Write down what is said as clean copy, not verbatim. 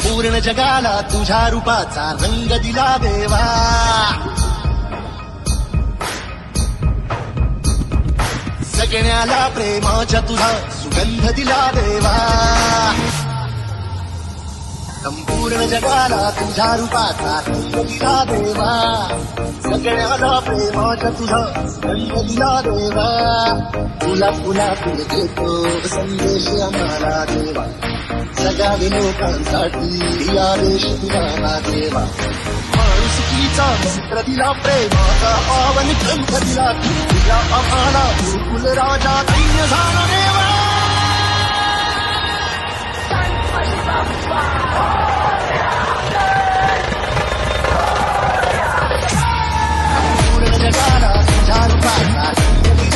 पूर्ण जगाला तुझ्या रूपाचा रंग दिला देवा. जगण्याला प्रेमाच्या तुझा सुगंध दिला देवा. संपूर्ण जगाला तुझ्या रूपाचा रंग दिला देवा. सगळ्याला प्रेमाच्या तुझा रंग दिला देवा. तुला फुला फुल देतो संदेश आम्हाला देवा. जगावे लोकांसाठी आदेश दिला देवा. माणुसकीचा मंत्र दिला, प्रेमाचा पावन ग्रंथ दिला. तुझ्या आम्हाला गुरुकुल राजा धन्य झाला देवा. पूर्ण जगाला तुझ्या रूपाचा